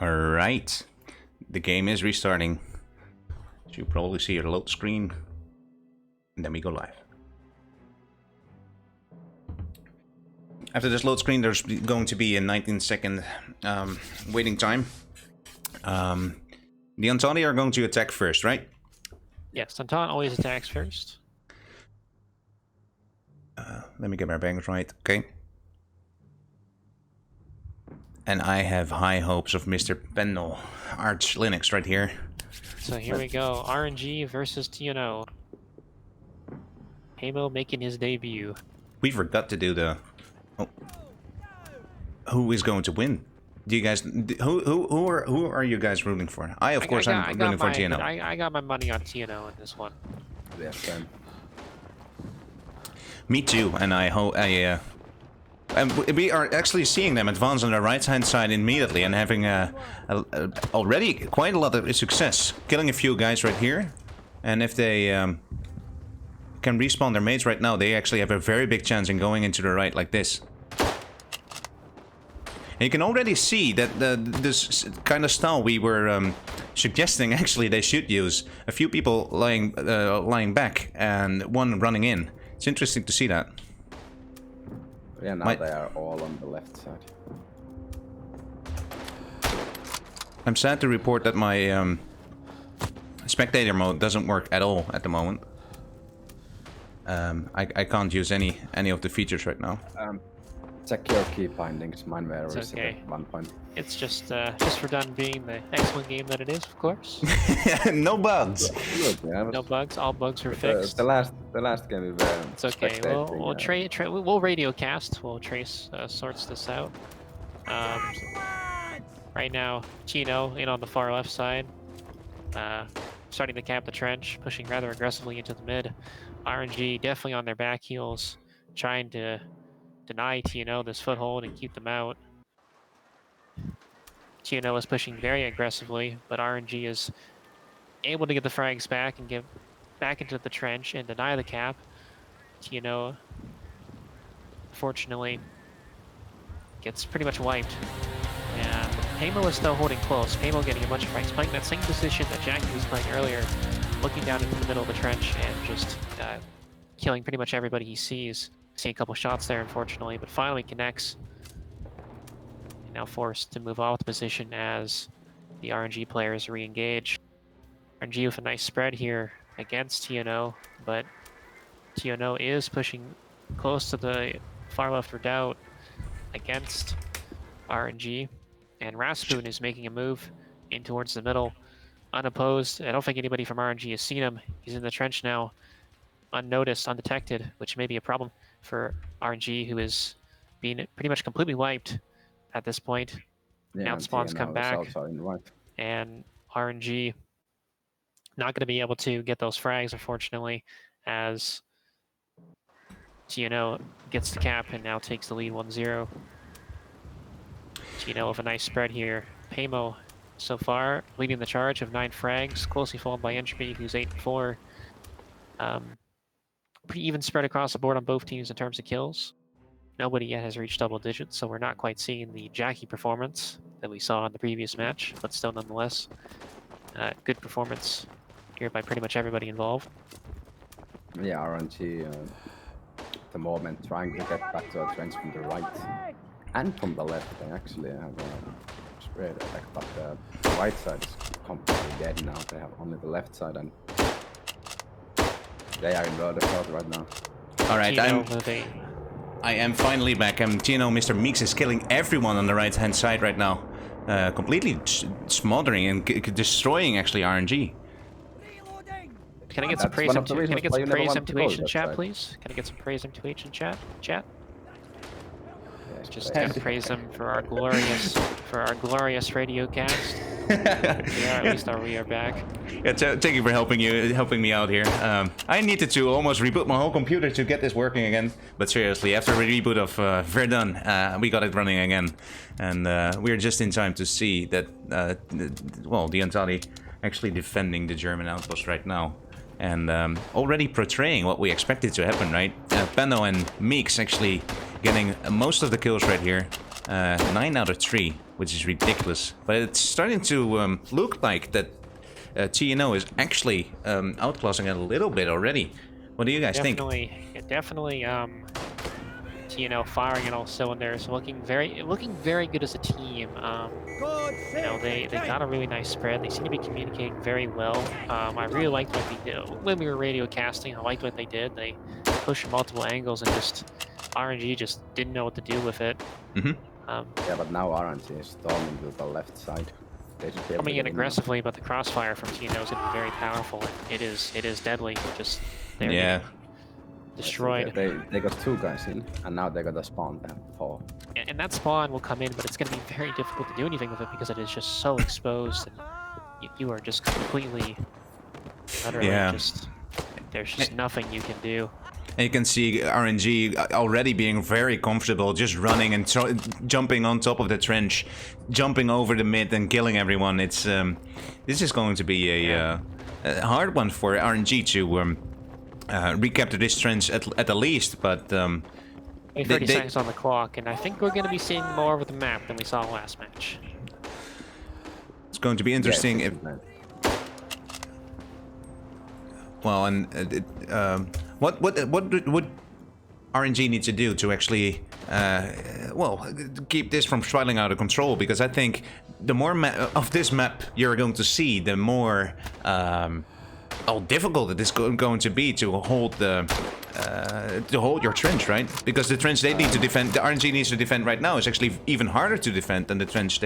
Alright, the game is restarting. So you probably see your load screen, and then we go live. After this load screen, there's going to be a 19-second waiting time. The Antani are going to attack first, right? Yes, Anton always attacks first. Let me get my bangs right, okay. And I have high hopes of Mr. Pendle, Arch Linux right here. So here we go, RNG versus TNO. Hamo making his debut. We forgot to do the... Oh. Who is going to win? Do you guys... Who are you guys rooting for? I'm rooting for TNO. I got my money on TNO in this one. Yeah, same. Me too, and I hope... and we are actually seeing them advance on the right-hand side immediately and having already quite a lot of success. Killing a few guys right here. And if they can respawn their mates right now, they actually have a very big chance in going into the right like this. And you can already see that this kind of style we were suggesting actually they should use. A few people lying back and one running in. It's interesting to see that. Yeah, now they are all on the left side. I'm sad to report that my spectator mode doesn't work at all at the moment. I can't use any of the features right now. Check your key bindings. Mine were It's reset okay. at 1 point. It's just Verdun being the excellent game that it is, of course. No bugs. Good, yeah, No bugs, all bugs were but, fixed. the last game we were. It's okay. We'll radio cast. We'll trace sorts this out. Right now, TNO in on the far left side, starting to cap the trench, pushing rather aggressively into the mid. RNG definitely on their back heels, trying to deny TNO this foothold and keep them out. TNO is pushing very aggressively, but RNG is able to get the frags back and get back into the trench and deny the cap. TNO, fortunately, gets pretty much wiped. And Hamo is still holding close. Hamo getting a bunch of frags, playing that same position that Jackie was playing earlier, looking down into the middle of the trench and just killing pretty much everybody he sees. See a couple shots there, unfortunately, but finally connects. Now forced to move off the position as the RNG players re-engage. RNG with a nice spread here against TNO, but TNO is pushing close to the far left redoubt against RNG, and Rasputin is making a move in towards the middle, unopposed. I don't think anybody from RNG has seen him. He's in the trench now, unnoticed, undetected, which may be a problem for RNG, who is being pretty much completely wiped at this point. Yeah, now spawns come back, right. and RNG not going to be able to get those frags, unfortunately, as TNO gets the cap and now takes the lead 1-0. TNO with a nice spread here. Hamo so far leading the charge of 9 frags, closely followed by Entropy, who's 8-4. Pretty even spread across the board on both teams in terms of kills. Nobody yet has reached double digits, so we're not quite seeing the Jackie performance that we saw in the previous match, but still nonetheless, good performance here by pretty much everybody involved. Yeah, RNG at the moment trying to get back to a trench from the right and from the left. They actually have a spread attack, but the right side is completely dead now. They have only the left side, and they are in the crowd right now. All right, I am finally back. TNO, Mr. Meeks is killing everyone on the right-hand side right now. Completely smothering and destroying, actually, RNG. Can I get some praise M2H in chat, please? Can I get some praise M2H in chat? Chat? Just gotta praise them for our glorious radio cast. Yeah, at least we are back. Yeah, thank you for helping me out here. I needed to almost reboot my whole computer to get this working again. But seriously, after a reboot of Verdun, we got it running again, and we're just in time to see that well, the Antali actually defending the German outpost right now. And already portraying what we expected to happen, right? Pano and Meeks actually getting most of the kills right here. 9 out of 3, which is ridiculous. But it's starting to look like that TNO is actually outclassing it a little bit already. What do you guys think? Definitely. TNO firing on all cylinders, looking very good as a team. You know, they got a really nice spread. They seem to be communicating very well. I really liked what they did when we were radio casting. I liked what they did. They pushed from multiple angles and just RNG just didn't know what to do with it. Yeah, but now RNG is storming to the left side. They should be able Coming to in get aggressively, but the crossfire from TNO is going to be very powerful. It is deadly. Just they're Yeah. destroyed. They got 2 guys in, and now they got a spawn there, 4. And that spawn will come in, but it's going to be very difficult to do anything with it because it is just so exposed, and you are just completely, utterly just. There's just nothing you can do. And you can see RNG already being very comfortable, just running and jumping on top of the trench, jumping over the mid and killing everyone. It's this is going to be a hard one for RNG to recapture this trench at the least, but 30 seconds on the clock, and I think we're going to be seeing more of the map than we saw last match. It's going to be interesting if. Well, and what would RNG need to do to actually, well, keep this from spiraling out of control? Because I think the more of this map you're going to see, the more difficult it is going to be to hold your trench, right? Because the trench they need to defend, the RNG needs to defend right now, is actually even harder to defend than the trench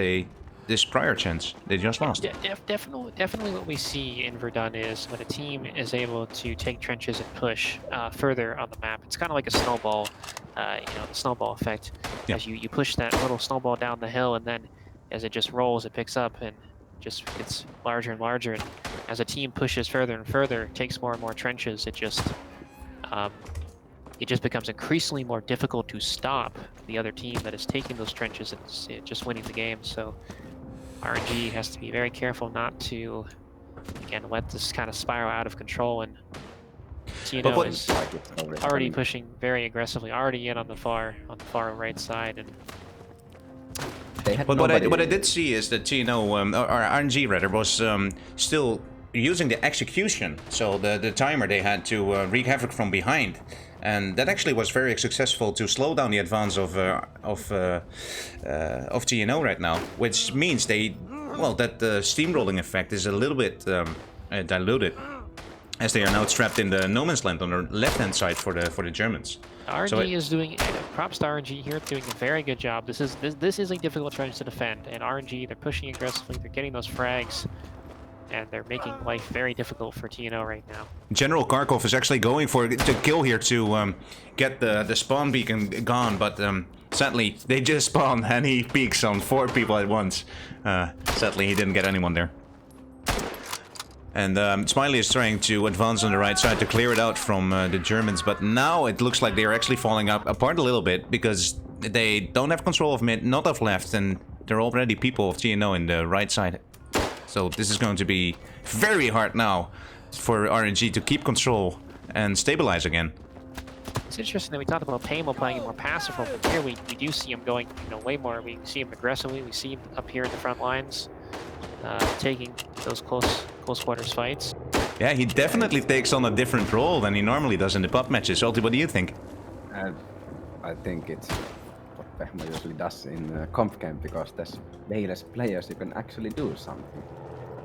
this prior chance they just lost. Definitely what we see in Verdun is when a team is able to take trenches and push further on the map. It's kind of like a snowball, you know, the snowball effect. Yeah. As you push that little snowball down the hill, and then as it just rolls, it picks up and just gets larger and larger. And as a team pushes further and further, takes more and more trenches, it just becomes increasingly more difficult to stop the other team that is taking those trenches and just winning the game. So RNG has to be very careful not to, again, let this kind of spiral out of control. And TNO is already pushing very aggressively, already in on the far right side. And but what I did see is that TNO, or RNG rather, was still using the execution, so the timer they had to wreak havoc from behind, and that actually was very successful to slow down the advance of TNO right now, which means that the steamrolling effect is a little bit diluted, as they are now trapped in the no man's land on the left-hand side for the Germans. RNG is doing, props to RNG here, doing a very good job. This is a difficult trench to defend, and RNG, they're pushing aggressively, they're getting those frags, and they're making life very difficult for TNO right now. General Kharkov is actually going for the kill here to get the spawn beacon gone, but sadly they just spawn and he peeks on 4 people at once. Sadly he didn't get anyone there. And Smiley is trying to advance on the right side to clear it out from the Germans, but now it looks like they are actually falling apart a little bit because they don't have control of mid, not of left, and there are already people of TNO in the right side. So this is going to be very hard now for RNG to keep control and stabilize again. It's interesting that we talked about Pamo playing a more passive role, but here we do see him going, you know, way more. We see him aggressively. We see him up here in the front lines, taking those close quarters fights. Yeah, he definitely takes on a different role than he normally does in the pub matches. Salty, what do you think? I think it's what Pehmo usually does in comp camp, because there's way less players, you can actually do something.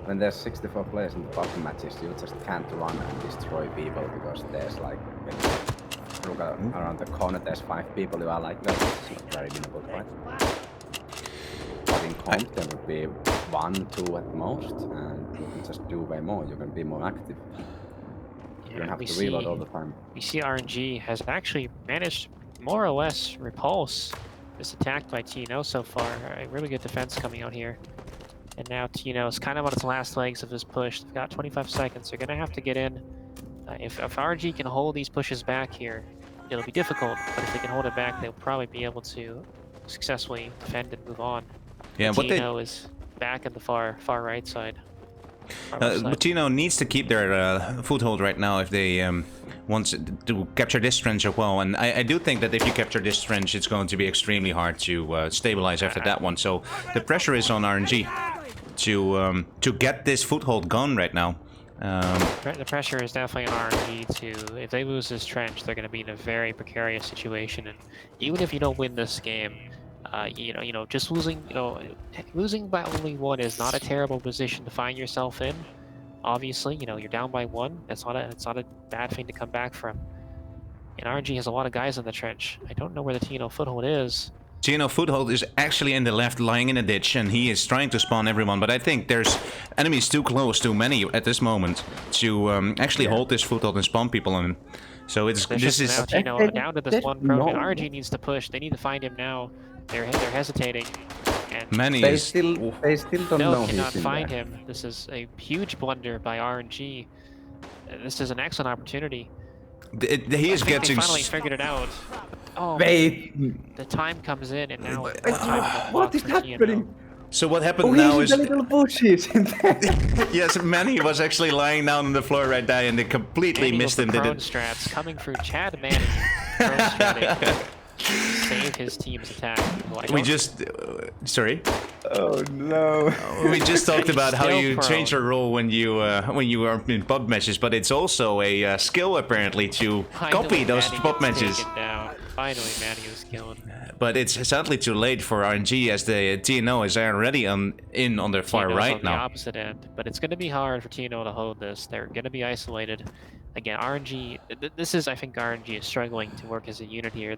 When there's 64 players in the pub matches, you just can't run and destroy people, because there's like, when you look around the corner, there's 5 people, you are like, no, it's not very winnable, right? But in comp, there would be 1, 2 at most, and you can just do way more, you can be more active. You don't have to reload all the time. We see RNG has actually managed more or less repulse this attack by TNO so far. A really good defense coming out here. And now TNO is kind of on its last legs of this push. They've got 25 seconds. They're going to have to get in. If RNG can hold these pushes back here, it'll be difficult. But if they can hold it back, they'll probably be able to successfully defend and move on. Yeah, but TNO is back at the far right side. But TNO needs to keep their foothold right now if they wants to capture this trench as well. And I do think that if you capture this trench, it's going to be extremely hard to stabilize after that one. So the pressure is on RNG to get this foothold gone right now. The pressure is definitely on RNG to, if they lose this trench, they're going to be in a very precarious situation. And even if you don't win this game, just losing, losing by only 1 is not a terrible position to find yourself in. Obviously, you're down by 1. It's not a bad thing to come back from. And RNG has a lot of guys in the trench. I don't know where the TNO foothold is. TNO foothold is actually in the left, lying in a ditch, and he is trying to spawn everyone. But I think there's enemies too close, too many at this moment to actually hold this foothold and spawn people on him. So this is now TNO down to this one pro. RNG needs to push. They need to find him now. They're hesitating. And they still don't know cannot find him. This is a huge blunder by RNG. This is an excellent opportunity. He is getting. They finally figured it out. Oh, wait. The time comes in, and now what is happening? So what happened now is the little bushes in there. Yes, Manny was actually lying down on the floor right there, and they completely missed him. Prone strats coming through Chad Manny. Prone stratting. Save his team's attack. We just sorry. Oh no. We just talked about how you change your role when you are in pub matches, but it's also a skill apparently to copy those pub matches. Finally, Manny was killed. But it's sadly too late for RNG, as the TNO is already on the far right now. The opposite end, but it's going to be hard for TNO to hold this. They're going to be isolated. Again, RNG. I think RNG is struggling to work as a unit here.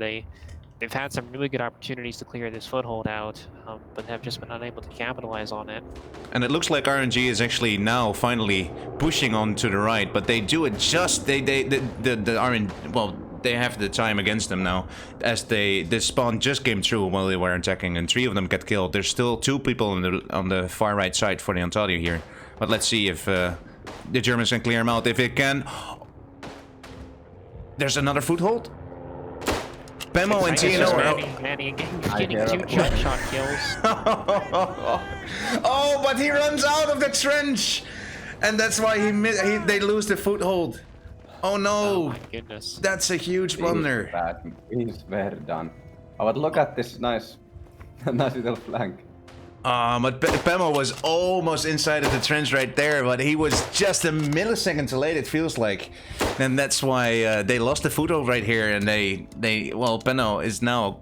They've had some really good opportunities to clear this foothold out, but have just been unable to capitalize on it. And it looks like RNG is actually now finally pushing on to the right, but they do adjust. They have the time against them now, as the spawn just came through while they were attacking, and 3 of them get killed. There's still 2 people on the far right side for the Ontario here, but let's see if the Germans can clear them out. If it can, there's another foothold. Bemo and TNO are Manny getting 2 jump shot kills. Oh, but he runs out of the trench, and that's why they lose the foothold. Oh no! Oh my goodness. That's a huge blunder. He's Verdun. Oh, but look at this nice little flank. But Bemo was almost inside of the trench right there, but he was just a millisecond late, it feels like. And that's why they lost the foothold right here, and Bemo is now,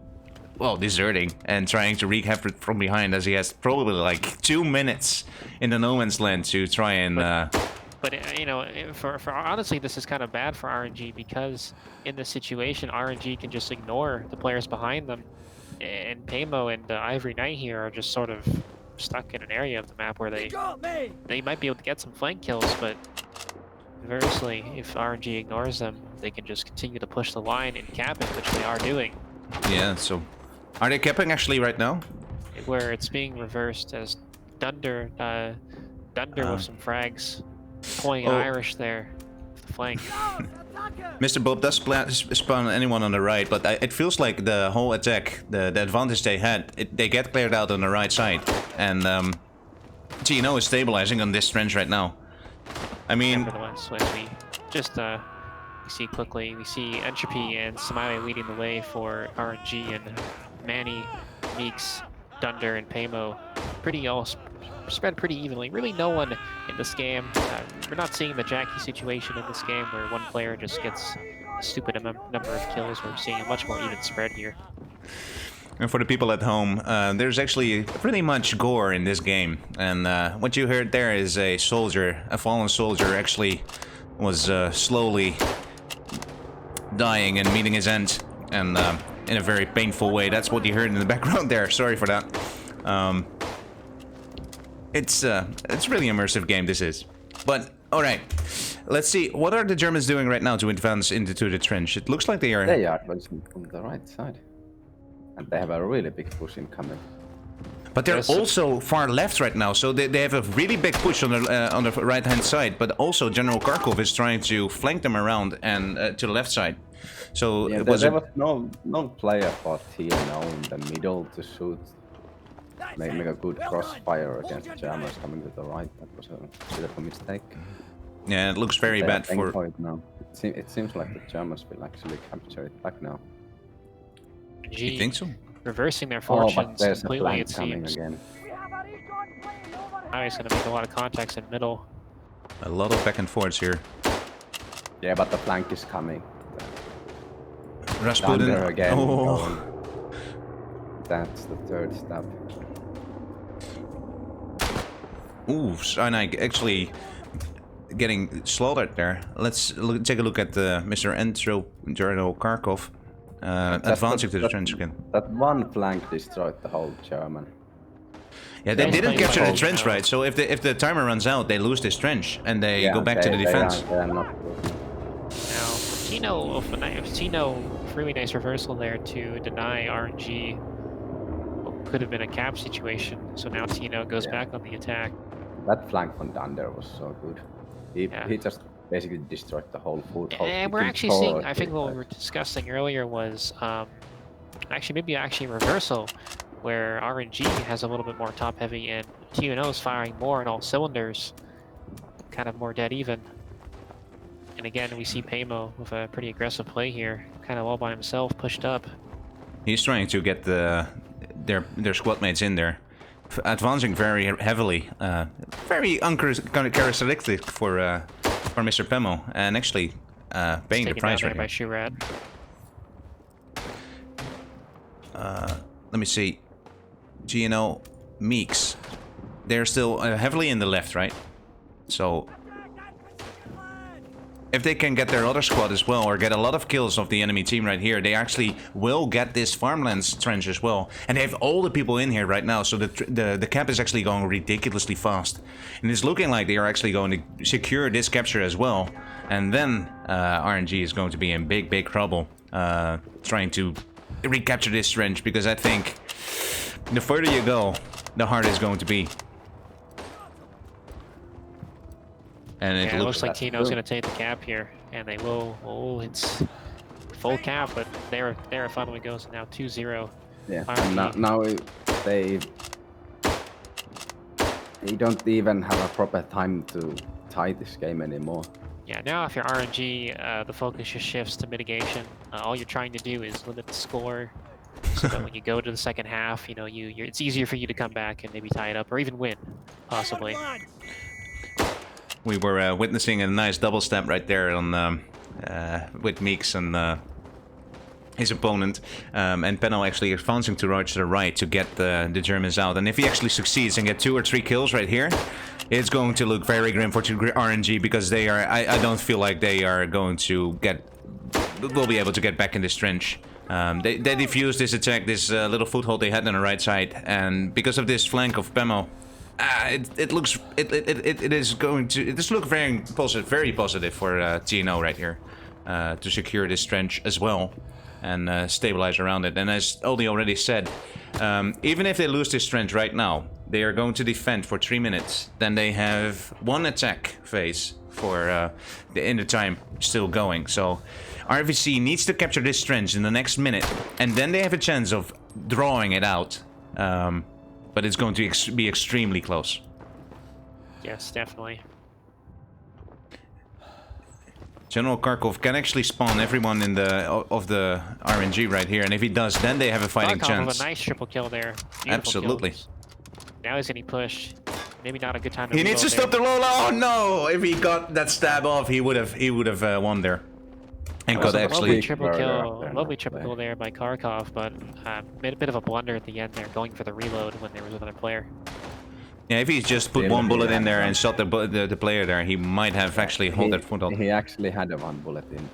deserting and trying to recapture it from behind, as he has probably like 2 minutes in the no man's land to try and... But for honestly, this is kind of bad for RNG, because in this situation, RNG can just ignore the players behind them, and Pamo and Ivory Knight here are just sort of stuck in an area of the map where they might be able to get some flank kills, but conversely, if RNG ignores them, they can just continue to push the line and cap it, which they are doing. Yeah. So, are they capping actually right now? Where it's being reversed as Dunder with some frags. Pulling Irish there, the flank. Mr. Bob does spawn anyone on the right, but it feels like the whole attack, the advantage they had, they get cleared out on the right side, and TNO is stabilizing on this trench right now. I mean, nevertheless, we just see quickly, we see Entropy and Smiley leading the way for RNG, and Manny, Meeks, Dunder, and Pamo pretty all spread pretty evenly. Really no one in this game. We're not seeing the Jackie situation in this game where one player just gets a stupid number of kills. We're seeing a much more even spread here. And for the people at home, there's actually pretty much gore in this game. And what you heard there is a fallen soldier actually was slowly dying and meeting his end. And in a very painful way. That's what you heard in the background there. Sorry for that. It's really immersive game, this is. But, alright. Let's see. What are the Germans doing right now to advance into the trench? It looks like they are... They are advancing from the right side. And they have a really big push incoming. But they're also far left right now, so they have a really big push on the right-hand side. But also General Kharkov is trying to flank them around and to the left side. So yeah, it was there was no player for TNO in the middle to shoot. Make a good crossfire against the Germans coming to the right. That was a bit of a mistake. Yeah, it looks very They are bad paying for... it now. It seems like the Germans will actually capture it back now. You think so? Reversing their Oh, fortunes but there's a completely, flank it coming seems. again. Now he's going to make a lot of contacts in middle. A lot of back and forths here. Yeah, but the flank is coming. Rasputin. Thunder again. Oh. Going. That's the third step. Ooh, Cyanide actually getting slaughtered there. Let's take a look at Mr. General Kharkov advancing to the trench again. That one flank destroyed the whole German. Yeah, they They didn't played capture the the whole trench, town. right? So if the timer runs out, they lose this trench and they go back to the They defense. are not good. Now, Tino, really nice reversal there to deny RNG what could have been a cap situation. So now Tino goes back on the attack. That flank from Thunder was so good. He just basically destroyed the whole foothold. And we're actually seeing, I think what we were discussing earlier was actually reversal, where RNG has a little bit more top heavy and TNO is firing more on all cylinders, kind of more dead even. And again, we see Paymo with a pretty aggressive play here, kind of all by himself, pushed up. He's trying to get their squad mates in there, advancing very heavily. Very uncharacteristic for Mr. Pemo, and actually paying the price right by here. Shurat. Let me see. TNO, Meeks, they're still heavily in the left, right? So if they can get their other squad as well, or get a lot of kills of the enemy team right here, they actually will get this farmlands trench as well. And they have all the people in here right now, so the cap is actually going ridiculously fast. And it's looking like they are actually going to secure this capture as well. And then RNG is going to be in big trouble trying to recapture this trench, because I think the further you go, the harder it's going to be. And it Looks like that's Tino's true. going to take the cap here, and they will. Oh, it's full cap, but there it finally goes. Now 2-0. Yeah, RNG. and now they don't even have a proper time to tie this game anymore. Yeah, now if you're RNG, the focus just shifts to mitigation. All you're trying to do is limit the score, so that when you go to the second half, you know, it's easier for you to come back and maybe tie it up or even win, possibly. We were witnessing a nice double stamp right there on with Meeks and his opponent, and Penno actually advancing to the right to get the Germans out. And if he actually succeeds and get 2 or 3 kills right here, it's going to look very grim for RNG, because they are. I don't feel like they are going to will be able to get back in this trench. They defused this attack, this little foothold they had on the right side, and because of this flank of Pemo, it does look very positive for TNO right here, to secure this trench as well and stabilize around it. And as Oldie already said, even if they lose this trench right now, they are going to defend for 3 minutes. Then they have 1 attack phase for in the time still going. So RVC needs to capture this trench in the next minute, and then they have a chance of drawing it out. But it's going to be extremely close. Yes, definitely. General Kharkov can actually spawn everyone in of the RNG right here, and if he does, then they have a fighting Kharkov chance. with a nice triple kill there. Beautiful Absolutely. kills. Now he's getting pushed. Maybe not a good time to He needs to stop the Lola. Oh no! If he got that stab off, he would have won there. And got actually. Lovely triple kill there by Kharkov, but made a bit of a blunder at the end there, going for the reload when there was another player. Yeah, if he just put 1 bullet in there and shot the player there, he might have actually held that foothold. He actually had a 1 bullet in.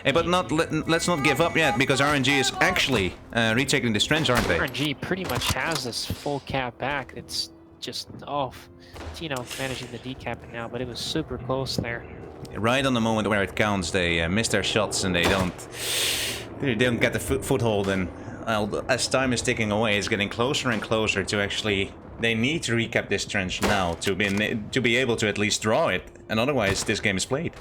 Hey, but let's not give up yet, because RNG is actually retaking this trench, aren't they? RNG pretty much has this full cap back. It's just off. Tino managing the decapping now, but it was super close there. Right on the moment where it counts, they miss their shots and they don't get the foothold. And as time is ticking away, it's getting closer and closer to actually. They need to recap this trench now to be able to at least draw it, and otherwise this game is played.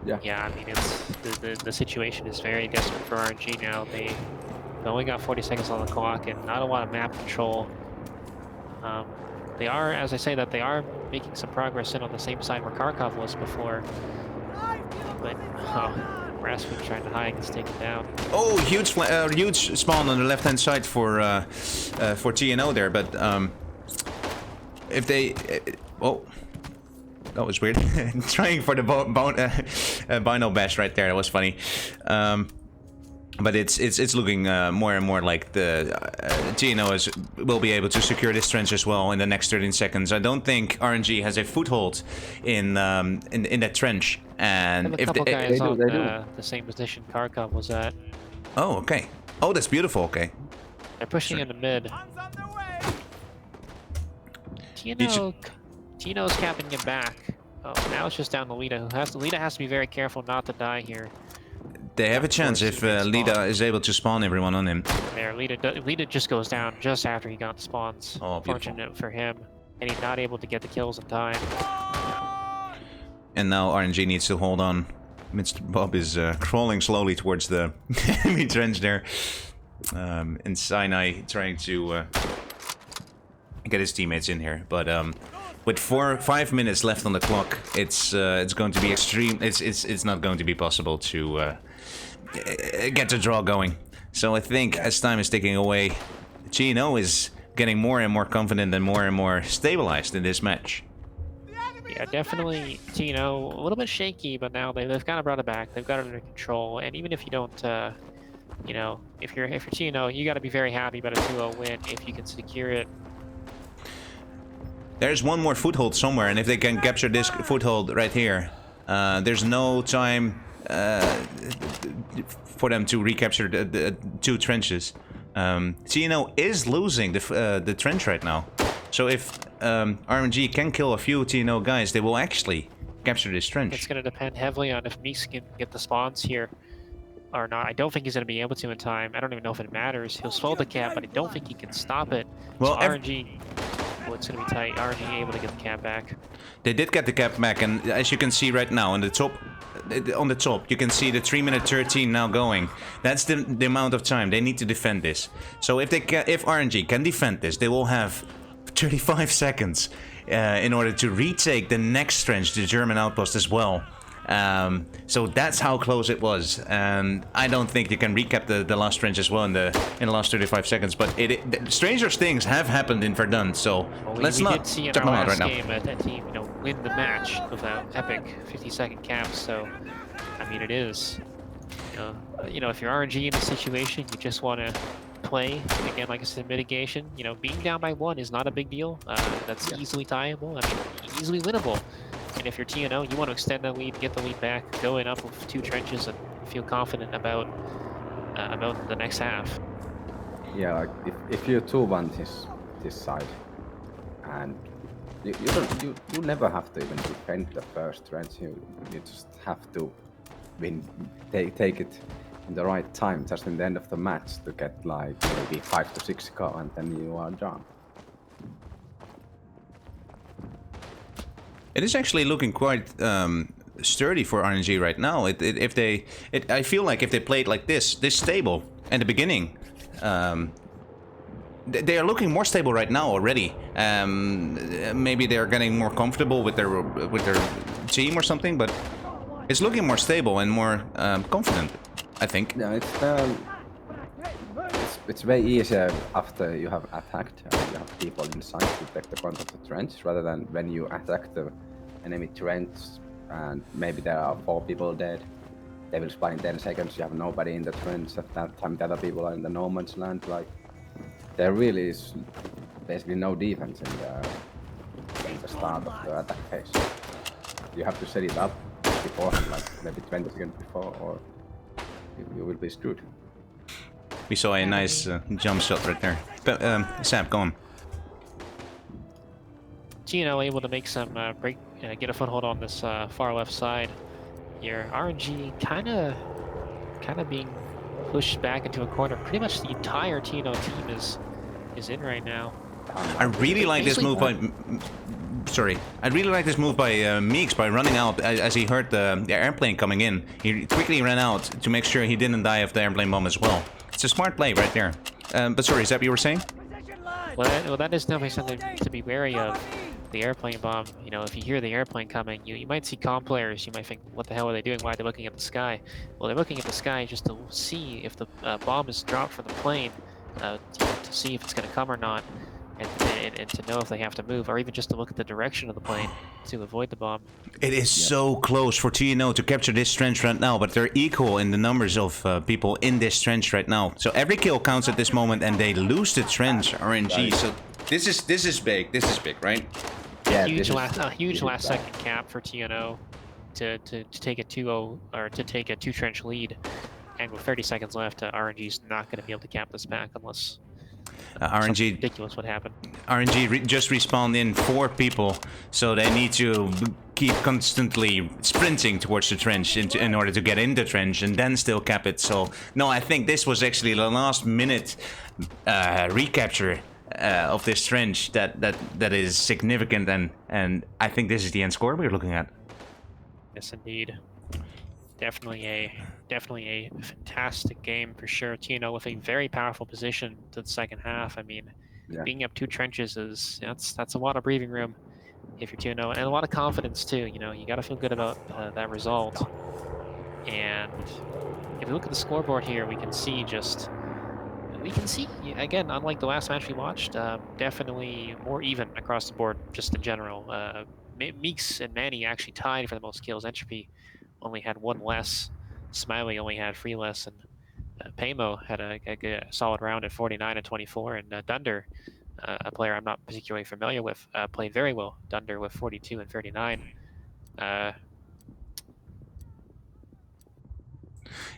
Yeah, I mean, it's the situation is very desperate for RNG now. They only got 40 seconds on the clock and not a lot of map control. They are, as I say that, they are making some progress in on the same side where Kharkov was before. But, Rasputin trying to hide gets taken down. Oh, huge spawn on the left-hand side for TNO there, but if they... oh, that was weird. Trying for the Bino bash right there, that was funny. But it's looking more and more like the TNO will be able to secure this trench as well in the next 13 seconds. I don't think RNG has a foothold in that trench. And a if couple guys they do, on they do. the same position Kharkov was at. oh, okay. Oh, that's beautiful. Okay. They're pushing in the mid. TNO's capping it back. Oh, now it's just down to Lita. Lita has to be very careful not to die here. They have a chance if Lida is able to spawn everyone on him. There, Lita just goes down just after he got spawns. Oh, beautiful. Fortunate for him. And he's not able to get the kills in time. And now RNG needs to hold on. Mr. Bob is crawling slowly towards the enemy trench there. And Sinai trying to get his teammates in here. But with 5 minutes left on the clock, it's going to be extreme. It's not going to be possible to get the draw going. So I think as time is ticking away, TNO is getting more and more confident and more stabilized in this match. Yeah, definitely TNO, a little bit shaky, but now they've kind of brought it back. They've got it under control. And even if you don't, you know, if you're TNO, you got to be very happy about a 2-0 win if you can secure it. There's one more foothold somewhere, and if they can capture this foothold right here, there's no time for them to recapture the 2 trenches. TNO is losing the trench right now. So if RNG can kill a few TNO guys, they will actually capture this trench. It's going to depend heavily on if Meeks can get the spawns here or not. I don't think he's going to be able to in time. I don't even know if it matters. He'll slow the cap, but I don't think he can stop it. Well, so RNG... well, it's going to be tight. RNG able to get the cap back. They did get the cap back, and as you can see right now on the top, you can see the 3-minute 13 now going. That's the amount of time they need to defend this. So if RNG can defend this, they will have 35 seconds in order to retake the next trench, the German outpost as well. So that's how close it was, and I don't think you can recap the last trench as well in the last 35 seconds. But stranger things have happened in Verdun, so let's not did see in talk our about it last right now. game that team, you know, win the match with an epic 50-second cap. So, I mean, it is, you know, if you're RNG in a situation, you just want to play again, like I said, mitigation. You know, being down by 1 is not a big deal. That's easily tieable. I mean, easily winnable. And if you're TNO, you want to extend the lead, get the lead back, go in up with 2 trenches, and feel confident about the next half. Yeah, like if you 2-1 this side, and you never have to even defend the first trench. You just have to take it in the right time, just in the end of the match, to get like maybe 5 to 6 car, and then you are done. It is actually looking quite sturdy for RNG right now. I feel like if they played like this stable at the beginning, they are looking more stable right now already. Maybe they are getting more comfortable with their team or something, but it's looking more stable and more confident, I think. Yeah, it's way easier after you have attacked and you have people inside to take the front of the trench, rather than when you attack the enemy trench and maybe there are 4 people dead. They will spawn in 10 seconds, you have nobody in the trench at that time, the other people are in the no man's land. Like, there really is basically no defense in the start of the attack phase. You have to set it up beforehand, like maybe 20 seconds before, or you will be screwed. We saw a nice jump shot right there. But, Sam, go on. TNO able to make some get a foothold on this far left side here. RNG kind of being pushed back into a corner. Pretty much the entire TNO team is in right now. I really like this move by... Sorry. I really like this move by Meeks by running out as he heard the airplane coming in. He quickly ran out to make sure he didn't die of the airplane bomb as well. It's a smart play right there. But sorry, Zeb, you were saying? Well, that is definitely something to be wary of. The airplane bomb, you know, if you hear the airplane coming, you might see comm players, you might think, what the hell are they doing? Why are they looking at the sky? Well, they're looking at the sky just to see if the bomb is dropped from the plane, to see if it's going to come or not, and to know if they have to move, or even just to look at the direction of the plane to avoid the bomb. It is so close for TNO to capture this trench right now, but they're equal in the numbers of people in this trench right now. So every kill counts at this moment, and they lose the trench, RNG. So this is big. This is big, right? Yeah, Huge last second cap for TNO to take a 2-0 or to take a 2-trench lead, and with 30 seconds left, RNG's not going to be able to cap this back unless RNG ridiculous would happen. RNG just respawned in 4 people, so they need to keep constantly sprinting towards the trench in order to get in the trench and then still cap it. So no, I think this was actually the last minute recapture of this trench that is significant, and I think this is the end score we're looking at. Yes, indeed. Definitely a fantastic game for sure. TNO with a very powerful position to the second half. I mean, being up 2 trenches that's a lot of breathing room if you're TNO, and a lot of confidence too. You know, you got to feel good about that result. And if we look at the scoreboard here, we can see again, unlike the last match we watched, definitely more even across the board, just in general. Meeks and Manny actually tied for the most kills. Entropy only had 1 less. Smiley only had 3 less, and Paymo had a solid round at 49 and 24. And Dunder, a player I'm not particularly familiar with, played very well. Dunder with 42 and 39.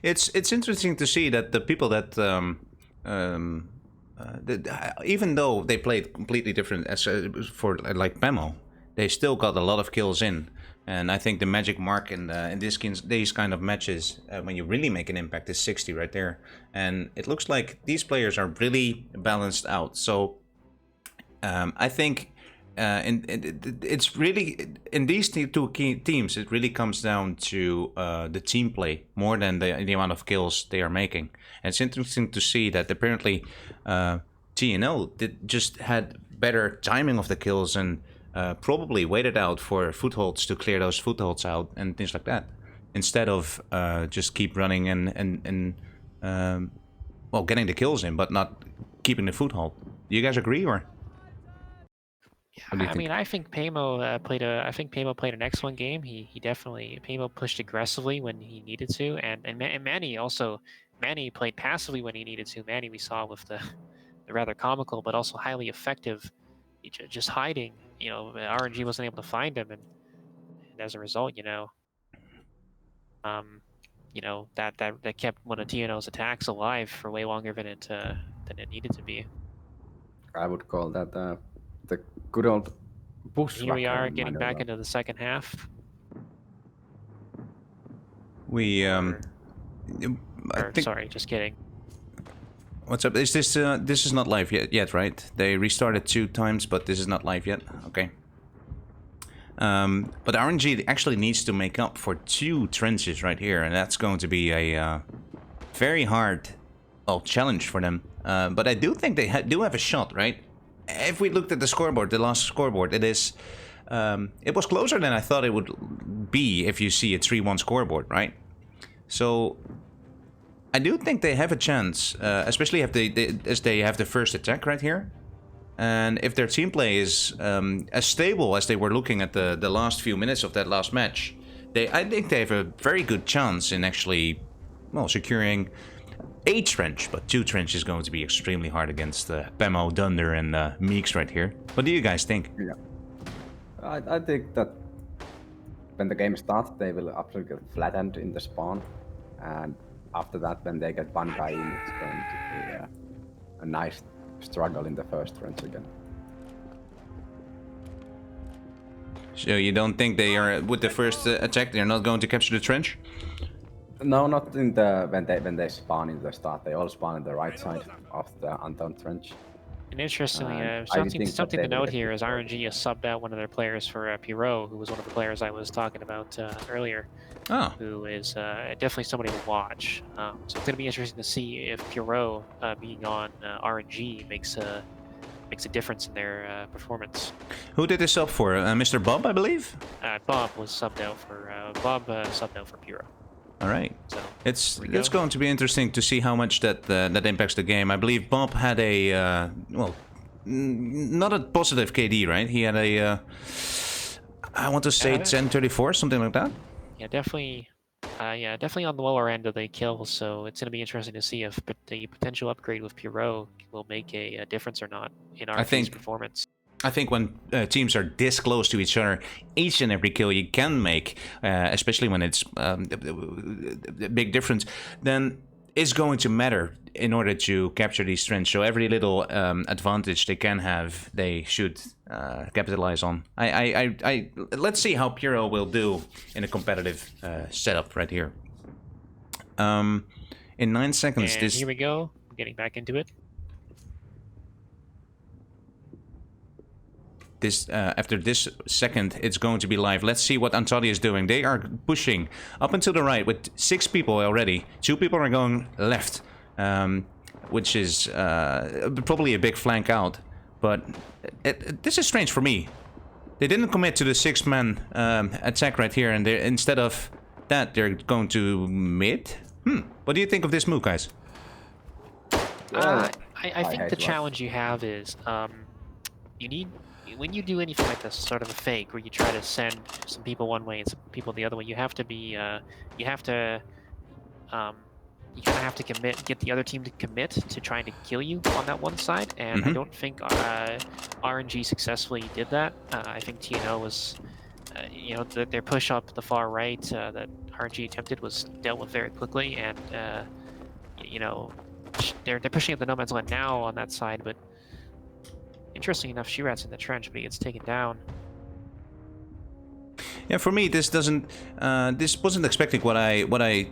It's interesting to see that the people that even though they played completely different as for like Pemo, they still got a lot of kills in. And I think the magic mark in these kind of matches, when you really make an impact, is 60 right there. And it looks like these players are really balanced out. So I think it's really, in these 2 key teams, it really comes down to the team play more than the amount of kills they are making. And it's interesting to see that apparently TNO just had better timing of the kills and probably waited out for footholds to clear those footholds out and things like that, instead of just keep running and well, getting the kills in, but not keeping the foothold. Do you guys agree, or? I mean, I think Paymo played an excellent game. He definitely, Paymo pushed aggressively when he needed to, and Manny played passively when he needed to. Manny, we saw with the rather comical but also highly effective, just hiding. You know, RNG wasn't able to find him, and as a result, that kept one of TNO's attacks alive for way longer than it needed to be. I would call that the good old bush. Here we are getting back into the second half. We sorry, just kidding. What's up? Is this this is not live yet, right? They restarted 2 times, but this is not live yet. Okay. But RNG actually needs to make up for 2 trenches right here, and that's going to be a very hard, challenge for them. But I do think they do have a shot, right? If we looked at the scoreboard, the last scoreboard, it was closer than I thought it would be if you see a 3-1 scoreboard, right? So I do think they have a chance, especially if they have the first attack right here. And if their team play is as stable as they were looking at the last few minutes of that last match, I think they have a very good chance in actually, well, securing a trench. But 2 trench is going to be extremely hard against Pemo, Dunder, and Meeks right here. What do you guys think? Yeah, I think that when the game starts, they will absolutely get flattened in the spawn, and after that, when they get one guy in, it's going to be a nice struggle in the first trench again. So you don't think they are, with the first attack, they're not going to capture the trench? No, not in the when they spawn in the start. They all spawn in the right side of the unknown trench. And interestingly, something to note here is RNG has subbed out one of their players for Pierrot, who was one of the players I was talking about earlier. Oh. Who is definitely somebody to watch. So it's going to be interesting to see if Pierrot being on RNG makes makes a difference in their performance. Who did this sub for? Mr. Bob, I believe? Bob was subbed out for Puro. All right. So It's going to be interesting to see how much that impacts the game. I believe Bob had a well, not a positive KD, right? He had a I want to say 1034, something like that. Yeah, definitely. Yeah, definitely on the lower end of the kills. So it's going to be interesting to see if the potential upgrade with Puro will make a difference or not in RNG's performance. I think when teams are this close to each other, each and every kill you can make, especially when it's a big difference, then it's going to matter in order to capture these trends. So every little advantage they can have, they should capitalize on. Let's see how Puro will do in a competitive setup right here. In 9 seconds, and here we go, getting back into it. After this second, it's going to be live. Let's see what Antalya is doing. They are pushing up and to the right with 6 people already. 2 people are going left, which is probably a big flank out. But this is strange for me. They didn't commit to the 6-man attack right here, and instead of that, they're going to mid. What do you think of this move, guys? I think the challenge you have is you need. When you do anything like this, sort of a fake, where you try to send some people one way and some people the other way, you have to be, you kind of have to get the other team to commit to trying to kill you on that one side, and I don't think RNG successfully did that. I think TNO was, you know, their push up the far right that RNG attempted was dealt with very quickly, and you know, they're pushing up the no man's land now on that side, but. Interesting enough, Shirat's in the trench, but he gets taken down. Yeah, for me, this doesn't. This wasn't expecting what I.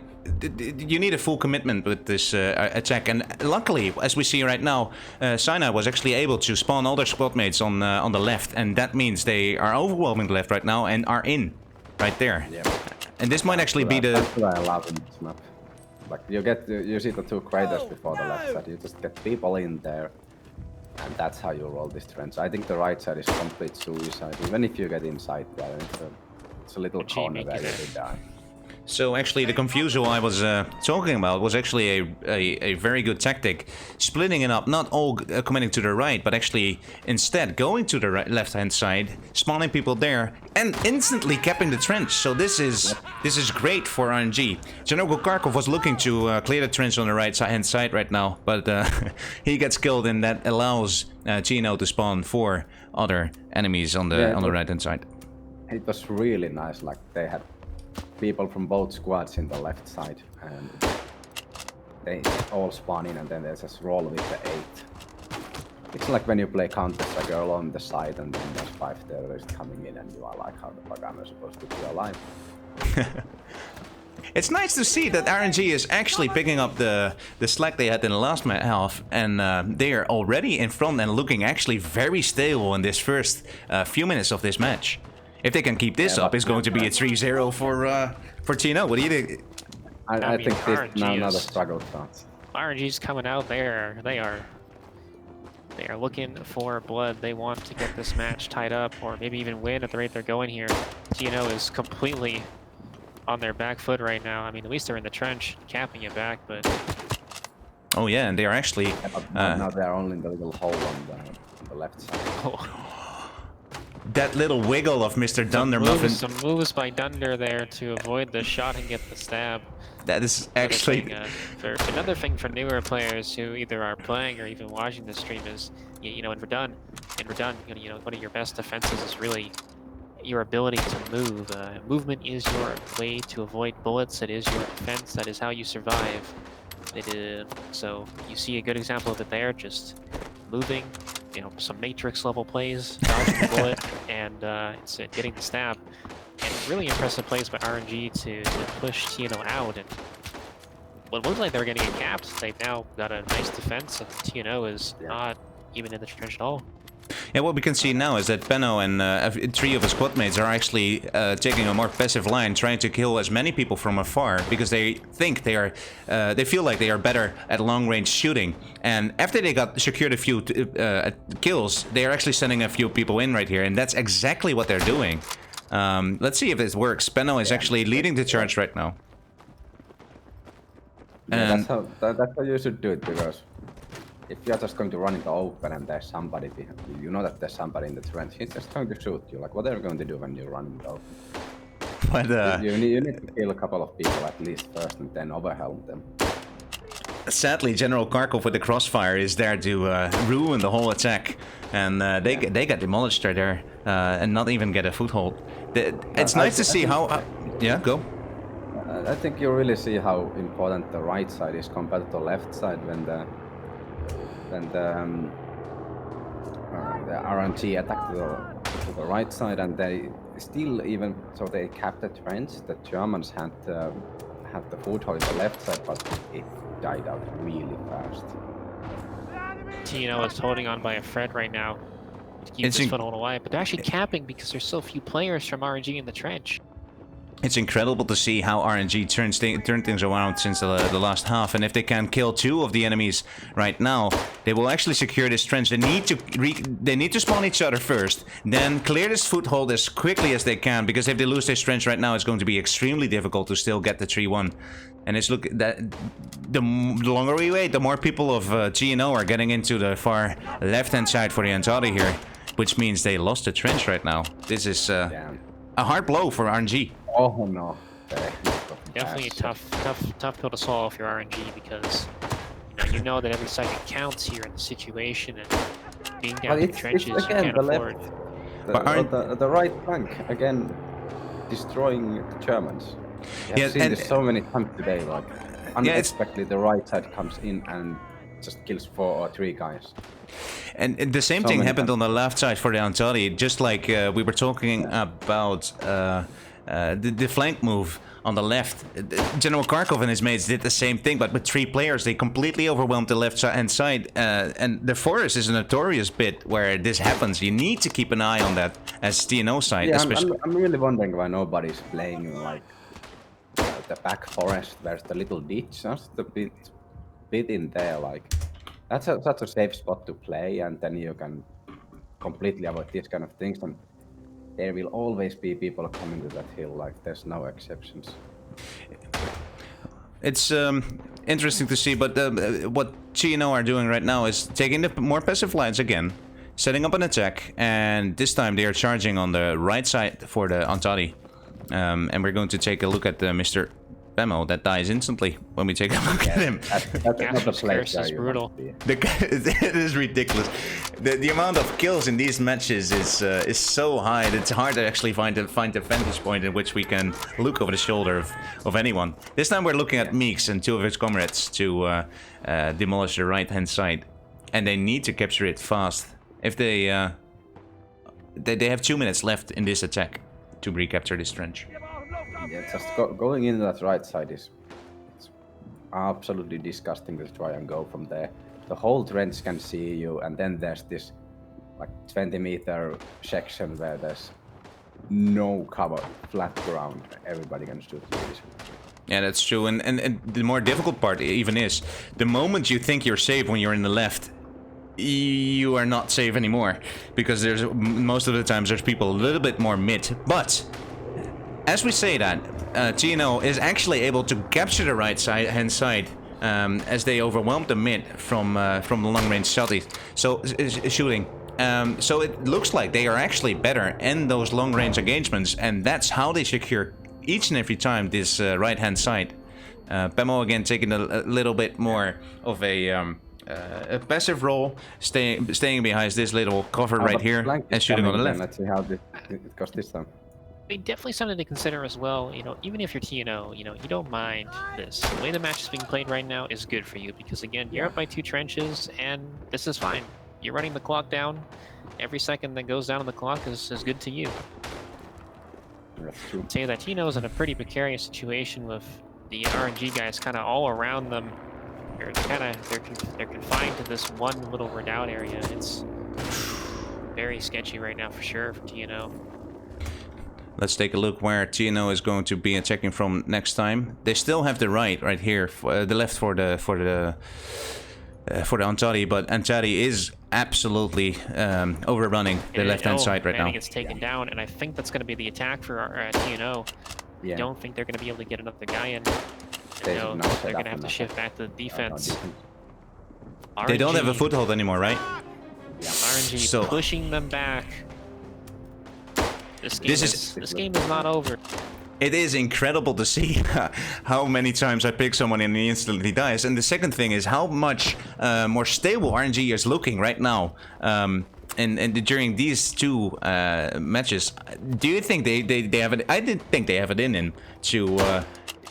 You need a full commitment with this attack, and luckily, as we see right now, Sinai was actually able to spawn all their squad mates on the left, and that means they are overwhelming the left right now and are in, right there. Yeah. And this might actually be the. That's what I love in this map. Like you see the 2 craters before the left side. You just get people in there. And that's how you roll this trend. So I think the right side is complete suicide. Even if you get inside there, it's a little corner where you will die. So actually, the confusal I was talking about was actually a very good tactic, splitting it up, not all committing to the right, but actually instead going to the left-hand side, spawning people there, and instantly capping the trench. So this is great for RNG. Janogo Kharkov was looking to clear the trench on the right-hand side right now, but he gets killed, and that allows TNO to spawn 4 other enemies on the right-hand side. It was really nice. Like they had people from both squads in the left side, and they all spawn in, and then they just roll with the 8. It's like when you play Counter-Strike, you're along the side, and then there's 5 terrorists coming in, and you are like, how the fuck am I supposed to be alive? It's nice to see that RNG is actually picking up the slack they had in the last half, and they are already in front and looking actually very stable in this first few minutes of this match. If they can keep this up, it's going to be a 3-0 for TNO. What do you think? I think this now another struggle starts. RNG's coming out there. They are looking for blood. They want to get this match tied up, or maybe even win at the rate they're going here. TNO is completely on their back foot right now. I mean, at least they're in the trench, capping it back, but. Oh yeah, and they are actually. Yeah, but now they're only in the little hole on the left side. Oh. That little wiggle of Mr. Dunder Muffin. Some moves by Dunder there to avoid the shot and get the stab. That is actually... Another thing for newer players who either are playing or even watching the stream is, you know, in Verdun, you know, one of your best defenses is really your ability to move. Movement is your way to avoid bullets. It is your defense. That is how you survive. So you see a good example of it there, just moving. You know, some Matrix level plays, dodging the bullet, and it's getting the stab. And really impressive plays by RNG to push TNO out. And what looked like they were getting it capped, they've now got a nice defense, and TNO is not even in the trench at all. Yeah, what we can see now is that Benno and 3 of his squad mates are actually taking a more passive line, trying to kill as many people from afar because they think they feel like they are better at long-range shooting. And after they got secured a few kills, they are actually sending a few people in right here, and that's exactly what they're doing. Let's see if this works. Benno is actually leading the charge right now. Yeah, that's how you should do it, because if you're just going to run in the open and there's somebody behind you, know that there's somebody in the trench, he's just going to shoot you. Like, what are you going to do when you run in the open? But you need to kill a couple of people at least first and then overwhelm them. sadly, General Kharkov with the crossfire is there to ruin the whole attack, and they got demolished right there and not even get a foothold. It's nice to see how. Yeah, go. I think you really see how important the right side is compared to the left side when the RNG attacked to the right side, and they still, even so they kept the trench. The Germans had the foothold on the left side, but it died out really fast. TNO is holding on by a thread right now to keep this foothold alive, but they're actually capping because there's so few players from RNG in the trench. It's incredible to see how RNG turned things around since the last half, and if they can kill 2 of the enemies right now, they will actually secure this trench. They need to spawn each other first, then clear this foothold as quickly as they can, because if they lose this trench right now, it's going to be extremely difficult to still get the 3-1. And it's the longer we wait, the more people of TNO are getting into the far left-hand side for the Antari here, which means they lost the trench right now. This is a hard blow for RNG. Oh no. Definitely a tough pill to swallow if you're RNG, because you know that every second counts here in the situation, and being down in trenches, it's again, you can't afford. The right flank again destroying the Germans. I've seen this so many times today. Like unexpectedly, the right side comes in and just kills 4 or 3 guys. And the same thing happened on the left side for the Antari, just like we were talking about. The flank move on the left. General Kharkov and his mates did the same thing, but with 3 players, they completely overwhelmed the left-hand side. And the forest is a notorious bit where this happens. You need to keep an eye on that as TNO side. Yeah, I'm really wondering why nobody's playing like the back forest. There's the little ditch, just a bit in there. Like that's such a safe spot to play, and then you can completely avoid these kind of things. And there will always be people coming to that hill, like there's no exceptions. It's interesting to see, but what TNO are doing right now is taking the more passive lines again, setting up an attack, and this time they are charging on the right side for the Antari. And we're going to take a look at Mr. Bemo that dies instantly when we take a look at him. That's not the place is brutal. It is ridiculous. The amount of kills in these matches is so high that it's hard to actually find a vantage point in which we can look over the shoulder of anyone. This time we're looking at Meeks and 2 of his comrades to demolish the right-hand side, and they need to capture it fast. If they have 2 minutes left in this attack to recapture this trench. Yeah, just going into that right side it's absolutely disgusting to try and go from there. The whole trench can see you, and then there's this like 20-meter section where there's no cover, flat ground. Everybody can shoot you. Yeah, that's true. And the more difficult part even is the moment you think you're safe when you're in the left, you are not safe anymore, because there's most of the times there's people a little bit more mid. But as we say that, TNO is actually able to capture the right hand side as they overwhelm the mid from the long-range shooting. So it looks like they are actually better in those long-range engagements, and that's how they secure each and every time this right-hand side. Bemo again taking a little bit more of a passive role, staying behind this little cover right here and shooting on the left. Let's see how it goes this time. I mean, definitely something to consider as well. Even if you're TNO, you don't mind this. The way the match is being played right now is good for you, because again, you're up by 2 trenches, and this is fine. You're running the clock down. Every second that goes down on the clock is good to you. That's true. I'd say that TNO is in a pretty precarious situation with the RNG guys kind of all around them. They're confined to this one little redoubt area. very sketchy right now for sure from TNO. Let's take a look where TNO is going to be attacking from next time. They still have the right here, the left for the Antari, but Antari is absolutely overrunning the left-hand side right now. Gets taken down, and I think that's going to be the attack for TNO. Yeah. I don't think they're going to be able to get another guy in. They're going to have to shift back to the defense. They don't have a foothold anymore, right? Yeah. RNG pushing them back. This game is not over. It is incredible to see how many times I pick someone and he instantly dies. And the second thing is how much more stable RNG is looking right now. And during these two matches, do you think they have it? I did think they have it in him to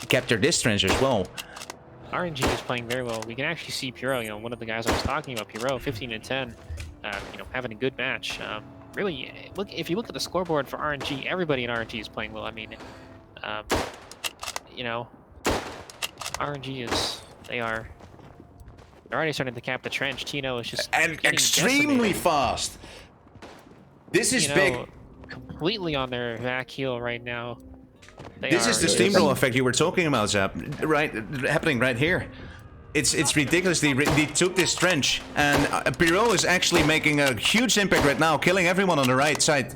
capture this trench as well. RNG is playing very well. We can actually see Puro, you know, one of the guys I was talking about, Puro, 15 and 10, you know, having a good match. Really, look, if you look at the scoreboard for RNG, everybody in RNG is playing well. I mean, you know, RNG is, they're already starting to cap the trench. TNO is just extremely fast. This is big. Completely on their back heel right now. This is the steamroll effect you were talking about, Zap. Right, happening right here. It's ridiculously. They took this trench, and Piro is actually making a huge impact right now, killing everyone on the right side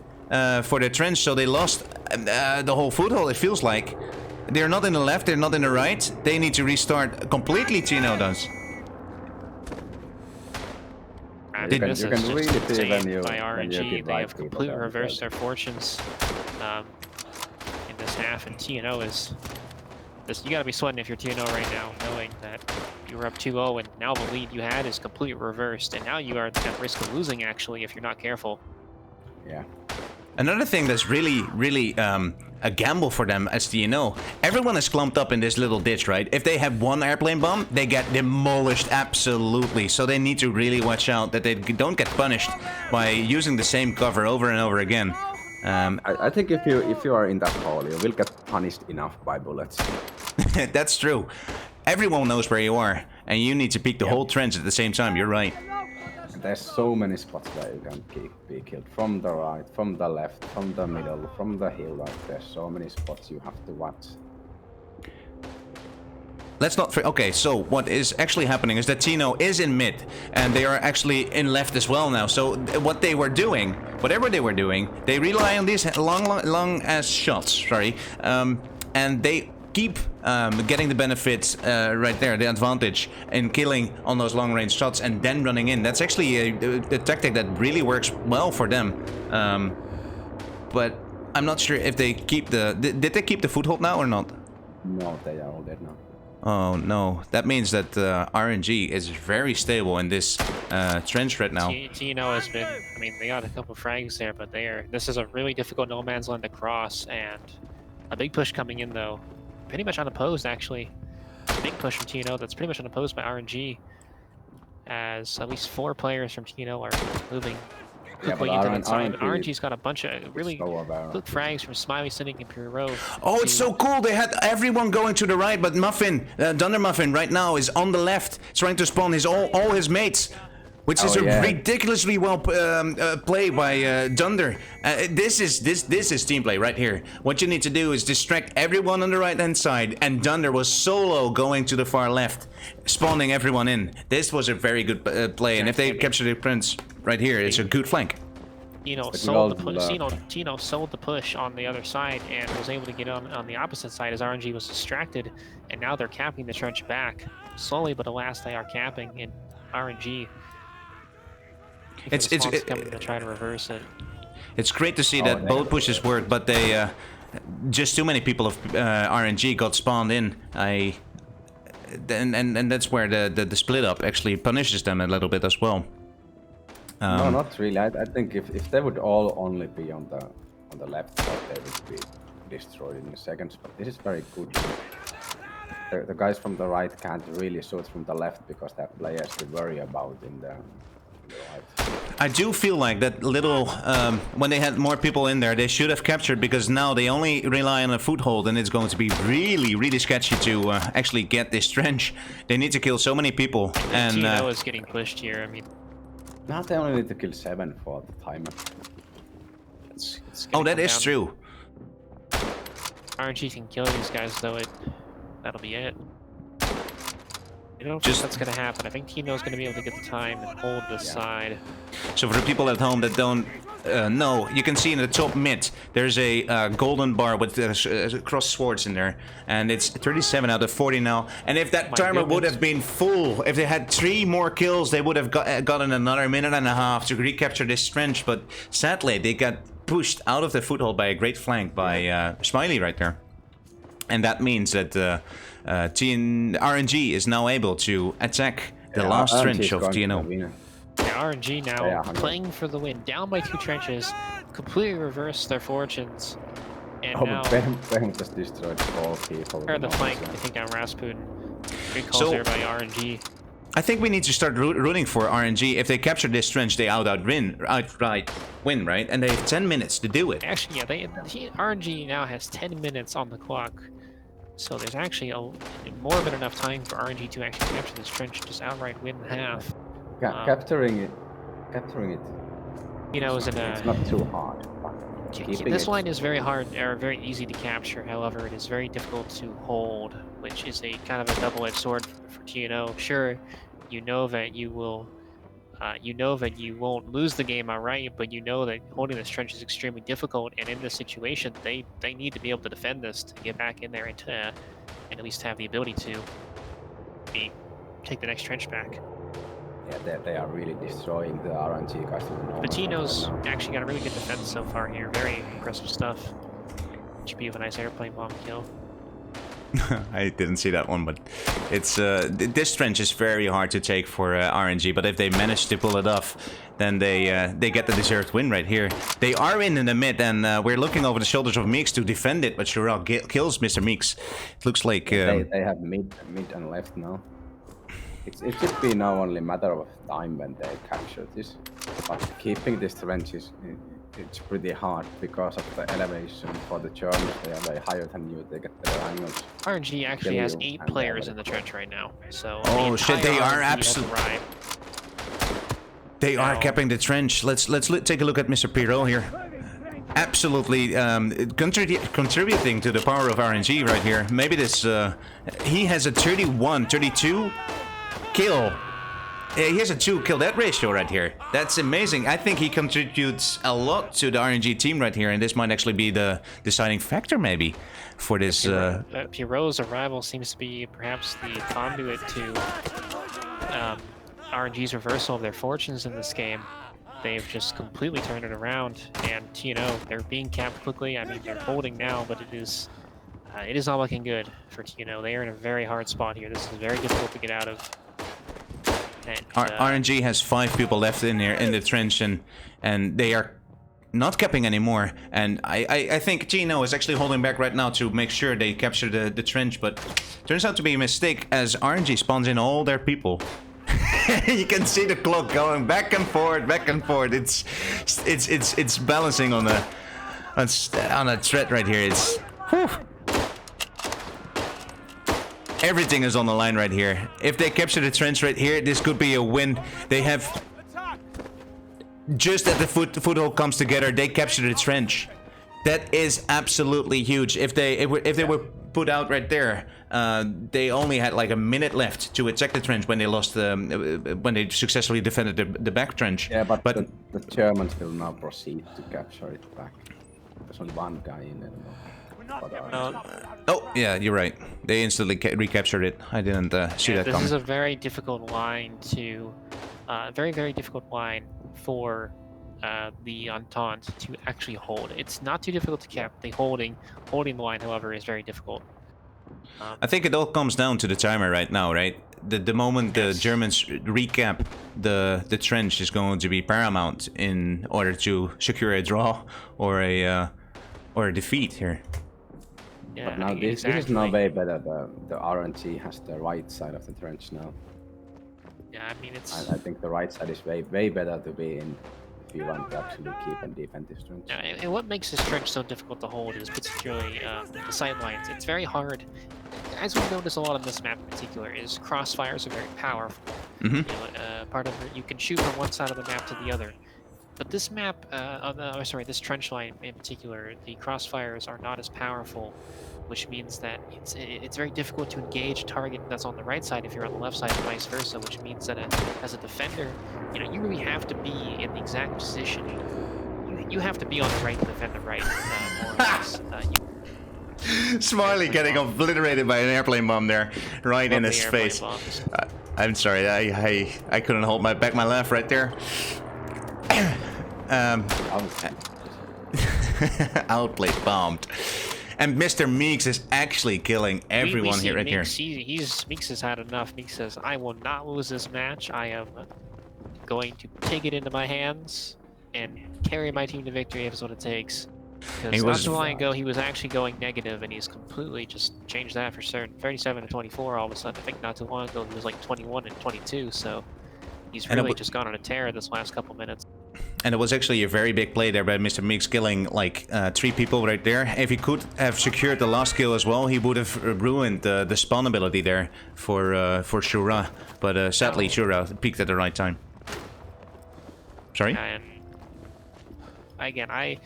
for the trench. So they lost the whole foothold. It feels like they're not in the left, they're not in the right. They need to restart completely. TNO does. You can really see when you by RNG, they have people completely reversed their fortunes in this half, and TNO is. You gotta be sweating if you're TNO right now, knowing that you were up 2-0 and now the lead you had is completely reversed, and now you are at risk of losing actually if you're not careful. Yeah. Another thing that's really a gamble for them as TNO, everyone is clumped up in this little ditch, right? If they have one airplane bomb, they get demolished absolutely. So they need to really watch out that they don't get punished by using the same cover over and over again. I think if you are in that hole, you will get punished enough by bullets. That's true. Everyone knows where you are, and you need to peek the whole trench at the same time. You're right. There's so many spots where you can be killed. From the right, from the left, from the middle, from the hill. Like there's so many spots you have to watch. Let's not... Okay, so what is actually happening is that TNO is in mid, and they are actually in left as well now. So what they were doing, whatever they were doing, they rely on these long-ass shots, sorry, and they keep getting the benefits right there, the advantage in killing on those long-range shots and then running in. That's actually a tactic that really works well for them. But I'm not sure if they keep the... Did they keep the foothold now or not? No, they are all dead now. Oh no, that means that RNG is very stable in this trench right now. TNO has been, I mean, they got a couple frags there, but this is a really difficult no man's land to cross, and a big push coming in though. Pretty much unopposed actually. A big push from TNO that's pretty much unopposed by RNG, as at least 4 players from TNO are moving quickly into the time. RNG's got a bunch of really good frags from Smiley, Cynic, and Puro. Oh, it's so cool. They had everyone going to the right, but Muffin, Dunder Muffin, right now is on the left, trying to spawn all his mates, which is a ridiculously well play by Dunder. This is team play right here. What you need to do is distract everyone on the right-hand side, and Dunder was solo going to the far left, spawning everyone in. This was a very good play, and if they capture the prince right here, it's a good flank. TNO sold the push. TNO sold the push on the other side and was able to get on the opposite side as RNG was distracted, and now they're capping the trench back slowly, but alas, they are capping in RNG. It's coming to try to reverse it. It's great to see that both pushes work, but they just too many people of RNG got spawned in. And that's where the split up actually punishes them a little bit as well. No, not really. I think if they would all only be on the left side, they would be destroyed in seconds. But this is very good. The guys from the right can't really shoot from the left because they have players to worry about in the right. I do feel like that little, when they had more people in there, they should have captured, because now they only rely on a foothold, and it's going to be really sketchy to actually get this trench. They need to kill so many people. And TNO is getting pushed here. I mean, Now they only need to kill 7 for the timer. It's Oh, gonna that come is down. true. RNG can kill these guys, though. That'll be it. I don't Just- think that's gonna happen. I think TNO is gonna be able to get the time and hold this side. So for the people at home that don't know, you can see in the top mid, there's a golden bar with cross swords in there. And it's 37 out of 40 now. And if that My timer would goodness. have been full, if they had 3 more kills, they would have gotten another minute and a half to recapture this trench. But sadly, they got pushed out of the foothold by a great flank by Smiley right there. And that means that RNG is now able to attack the last RNG trench is of going to TNO. the winner. Yeah, RNG now Yeah, 100. playing for the win, down by 2 trenches, completely reversed their fortunes, and Oh, now but Bam just destroyed 4 people. they're the with flank arms, to take down Rasputin. Great calls So- there by RNG. I think we need to start rooting for RNG. If they capture this trench, they outright win, right? And they have 10 minutes to do it. Actually, yeah, RNG now has 10 minutes on the clock, so there's actually more than enough time for RNG to actually capture this trench, just outright win half. Capturing it. You know, is in a It's not too hard. But keeping this it, line is very hard, or very easy to capture. However, it is very difficult to hold, which is a kind of a double-edged sword for TNO. Sure, you know that you will, you know that you won't lose the game outright, but you know that holding this trench is extremely difficult. And in this situation, they need to be able to defend this to get back in there and at least have the ability to take the next trench back. Yeah, they are really destroying the RNG guys. But TNO's actually got a really good defense so far here. Very impressive stuff. Should be with a nice airplane bomb kill. I didn't see that one, but it's this trench is very hard to take for RNG. But if they manage to pull it off, then they get the deserved win right here. They are in the mid, and we're looking over the shoulders of Meeks to defend it. But Shirel kills Mr. Meeks. It looks like they have mid and left now. It should be now only a matter of time when they capture this. But keeping this trench it's pretty hard because of the elevation for the Germans. They are way higher than you. They get their angles. RNG actually Kill has you, 8 and players they in the trench right now. So Oh, the shit, they entire are RNG has absolute- arrived. they are Now- capping the trench. Let's take a look at Mr. Pirot here. Absolutely contributing to the power of RNG right here. Maybe this he has a 32 kill. He has a 2 kill death ratio right here. That's amazing. I think he contributes a lot to the RNG team right here, and this might actually be the deciding factor maybe for this. Pirot's arrival seems to be perhaps the conduit to RNG's reversal of their fortunes in this game. They've just completely turned it around, and TNO, they're being capped quickly. I mean, they're holding now, but it is not looking good for TNO. They are in a very hard spot here. This is very difficult to get out of. And, RNG has 5 people left in here in the trench, and they are not capping anymore. And I think TNO is actually holding back right now to make sure they capture the trench, but turns out to be a mistake as RNG spawns in all their people. You can see the clock going back and forth, back and forth. It's balancing on a thread right here. It's whew. Everything is on the line right here. If they capture the trench right here, this could be a win. They have just at the foothold comes together, they capture the trench. That is absolutely huge. If they were put out right there, they only had like a minute left to attack the trench when they lost when they successfully defended the back trench. Yeah, but the Germans will now proceed to capture it back. There's only one guy in it. Oh yeah, you're right. They instantly recaptured it. I didn't see that this coming. is a very difficult line to, very difficult line for the Entente to actually hold. It's not too difficult to cap. Holding the line, however, is very difficult. I think it all comes down to the timer right now, right? The moment the Germans recap the trench is going to be paramount in order to secure a draw or a defeat here. Yeah, But now this is now way better. The RNG has the right side of the trench now. Yeah, I mean it's. I think the right side is way better to be in if you want to actually keep and defend this trench. Yeah, and what makes this trench so difficult to hold is particularly the sight lines. It's very hard, as we've noticed a lot on this map in particular, is crossfires are very powerful. Mm-hmm. You know, part of it, you can shoot from one side of the map to the other. But this map, this trench line in particular, the crossfires are not as powerful, which means that it's very difficult to engage a target that's on the right side if you're on the left side, and vice versa. Which means that as a defender, you know, you really have to be in the exact position. You have to be on the right to defend the right, more or less. Smiley getting obliterated by an airplane bomb there, right in his face. I'm sorry, I couldn't hold my laugh right there. Outplayed, bombed. And Mr. Meeks is actually killing everyone here right here. Meeks has had enough. Meeks says, I will not lose this match. I am going to take it into my hands and carry my team to victory if it's what it takes. Because not too long ago, he was actually going negative, and he's completely just changed that for certain. 37 to 24 all of a sudden. I think not too long ago, he was like 21 and 22, so he's really just gone on a tear this last couple minutes. And it was actually a very big play there by Mr. Meeks, killing like 3 people right there. If he could have secured the last kill as well, he would have ruined the spawn ability there for Shura. But sadly, Shura peaked at the right time. Sorry? And again,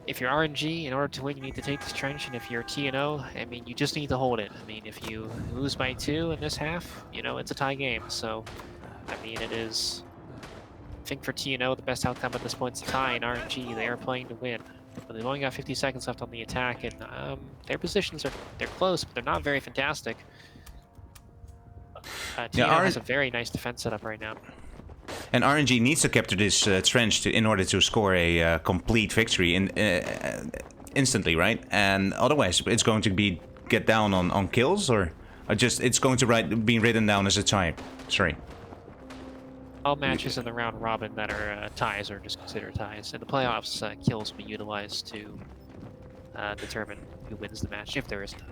if you're RNG, in order to win, you need to take this trench, and if you're TNO, I mean, you just need to hold it. I mean, if you lose by 2 in this half, you know, it's a tie game. So, I mean, it is, I think for TNO, the best outcome at this point is a tie. In RNG, they are playing to win. But they've only got 50 seconds left on the attack, and their positions they're close, but they're not very fantastic. TNO has a very nice defense setup right now. And RNG needs to capture this trench in order to score a complete victory instantly, right? And otherwise, it's going to get down on kills, or just it's going to be written down as a tie. Sorry. All matches in the round robin that are ties are just considered ties. In the playoffs, kills will be utilized to determine who wins the match, if there is a tie.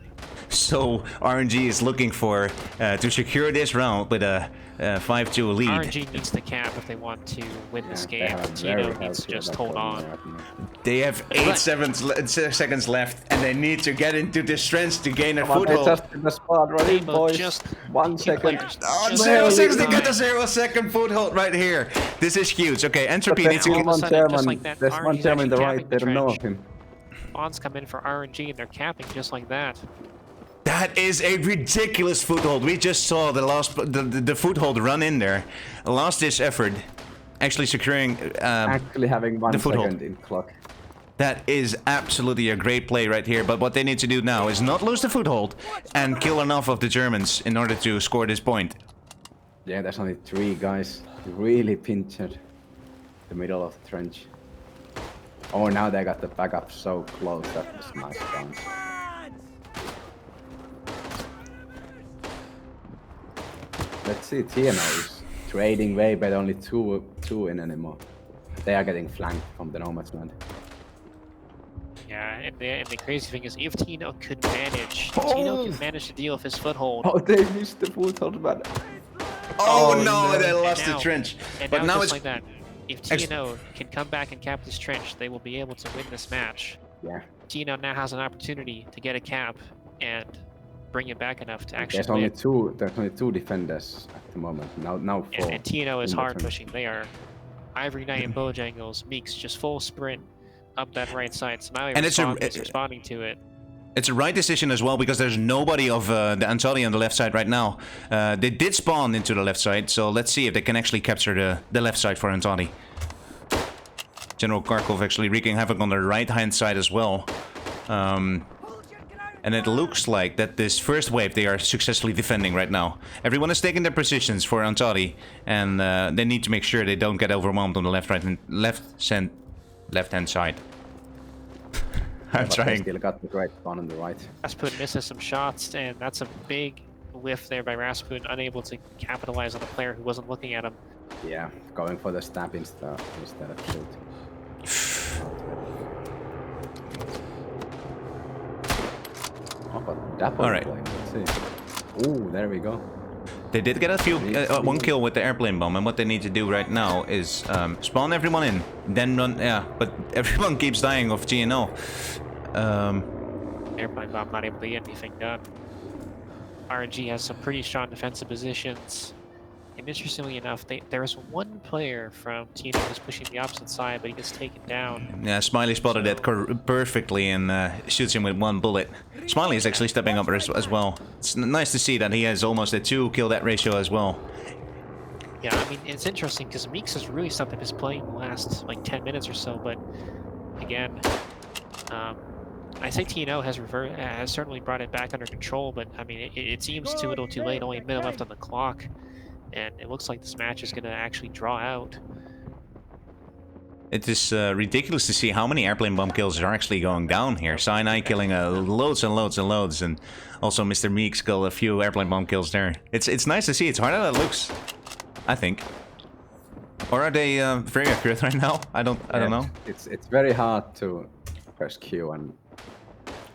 So RNG is looking for to secure this round with a 5-2 lead. RNG needs the cap if they want to win this game. TNO needs to just hold on. They have 8 seconds left, and they need to get into this trench to gain a foothold. Just in the spot, right, boys? Just 1 second. Oh, 0 seconds to get the 0-second foothold right here. This is huge. Okay, Entropy needs to get... There's one German in the right, they don't know of him. Spawns come in for RNG, and they're capping just like that. That is a ridiculous foothold. We just saw the foothold run in there. Lost this effort, actually securing actually having 1 second in clock. That is absolutely a great play right here. But what they need to do now is not lose the foothold and kill enough of the Germans in order to score this point. Yeah, there's only 3 guys. Really pinched the middle of the trench. Oh, now they got the backup so close. That was nice bounce. Let's see, TNO is trading way, but only two in anymore. They are getting flanked from the No Man's Land. Yeah, and the crazy thing is, if TNO could manage to deal with his foothold. Oh, they missed the foothold, man. Oh no, they lost the trench. But now it's like that. If TNO can come back and cap this trench, they will be able to win this match. Yeah. TNO now has an opportunity to get a cap and bring it back enough to actually There's only 2 defenders at the moment. Now 4. And TNO is hard pushing. They are Ivory Knight and Bojangles. Meeks just full sprint up that right side. So now he's responding to it. It's a right decision as well, because there's nobody of the Antalya on the left side right now. They did spawn into the left side, so let's see if they can actually capture the left side for Antalya. General Kharkov actually wreaking havoc on the right-hand side as well. And it looks like that this first wave they are successfully defending right now. Everyone is taking their positions for Antalya, and they need to make sure they don't get overwhelmed on the left-hand side. I'm trying. Still got the great spawn on the right. Rasputin misses some shots, and that's a big whiff there by Rasputin, unable to capitalize on a player who wasn't looking at him. Yeah, going for the stab instead of shoot. Oh, but double play. Let's see. Ooh, there we go. They did get a few, 1 kill with the airplane bomb, and what they need to do right now is spawn everyone in, then run. Yeah, but everyone keeps dying of TNO. Airplane bomb not able to get anything done. RNG has some pretty strong defensive positions. And interestingly enough, there's one player from TNO who's pushing the opposite side, but he gets taken down. Yeah, Smiley spotted it perfectly and shoots him with 1 bullet. Smiley is actually stepping up as well. It's nice to see that he has almost a 2 kill death ratio as well. Yeah, I mean, it's interesting because Meeks has really stepped up his play in the last like 10 minutes or so, but again, I say TNO has certainly brought it back under control, but I mean, it seems too little too late, only a minute left on the clock, and it looks like this match is going to actually draw out. It is ridiculous to see how many airplane bomb kills are actually going down here. Sinai killing loads and loads and loads, and also Mr. Meeks killed a few airplane bomb kills there. It's nice to see. It's harder than it looks, I think. Or are they very accurate right now? I don't know. It's very hard to press Q and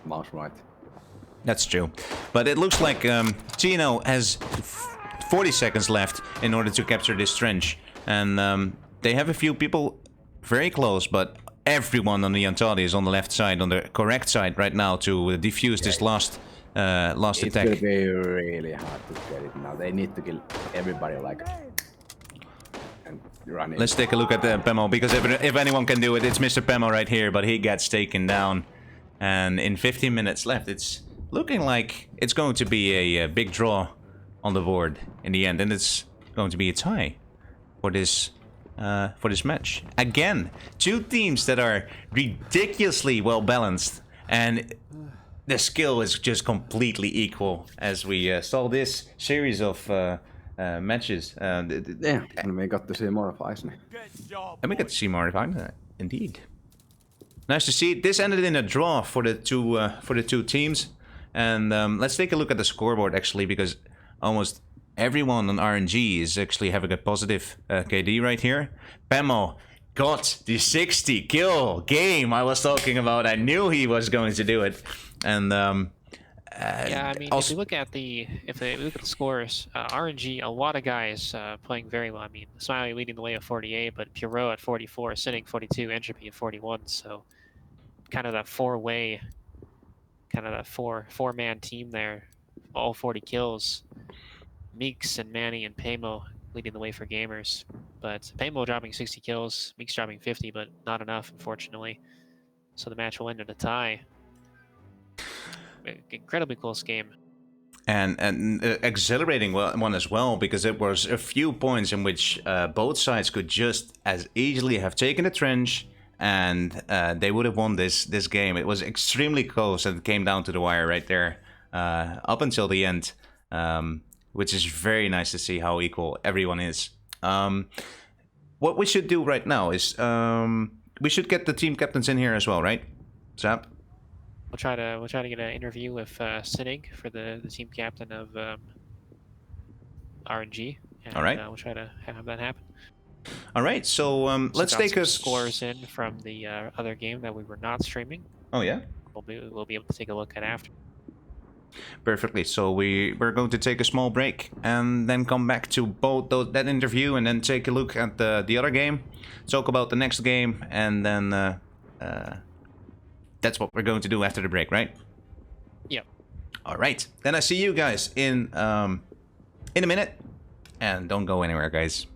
mouse right. That's true, but it looks like TNO has 40 seconds left in order to capture this trench, and they have a few people very close, but everyone on the Antati is on the left side, on the correct side right now to defuse this last attack. It's gonna be really hard to get it now. They need to kill everybody like and run it. Let's take a look at the Pemo, because if anyone can do it, it's Mr. Pemo right here, but he gets taken down. And in 15 minutes left, it's looking like it's going to be a big draw on the board in the end, and it's going to be a tie for this match. Again, 2 teams that are ridiculously well balanced, and the skill is just completely equal as we saw this series of matches. Yeah, and we got to see more of Eisner. And we got to see more of Eisner, indeed. Nice to see. This ended in a draw for the two teams, and let's take a look at the scoreboard actually, because almost everyone on RNG is actually having a positive KD right here. Pemo got the 60 kill game I was talking about. I knew he was going to do it, and yeah, I mean, if we look at the scores, RNG, a lot of guys playing very well. I mean, Smiley leading the way at 48, but Pierrot at 44, Sinning 42, Entropy at 41. So, kind of that four-way, kind of that four-man team there, all 40 kills. Meeks and Manny and Pamo leading the way for gamers, but Pamo dropping 60 kills, Meeks dropping 50, but not enough, unfortunately. So the match will end in a tie. Incredibly close game, and exhilarating one as well, because it was a few points in which both sides could just as easily have taken the trench, and they would have won this game. It was extremely close, and it came down to the wire right there up until the end, which is very nice to see how equal everyone is. What we should do right now is we should get the team captains in here as well, right, Zap? We'll try to get an interview with Sinning for the team captain of RNG. And, all right. We'll try to have that happen. All right. So let's take some scores in from the other game that we were not streaming. Oh yeah. We'll be able to take a look at after. Perfectly. So we're going to take a small break and then come back to both that interview, and then take a look at the other game, talk about the next game, and then that's what we're going to do after the break, right? Yep. All right. Then I see you guys in a minute, and don't go anywhere, guys.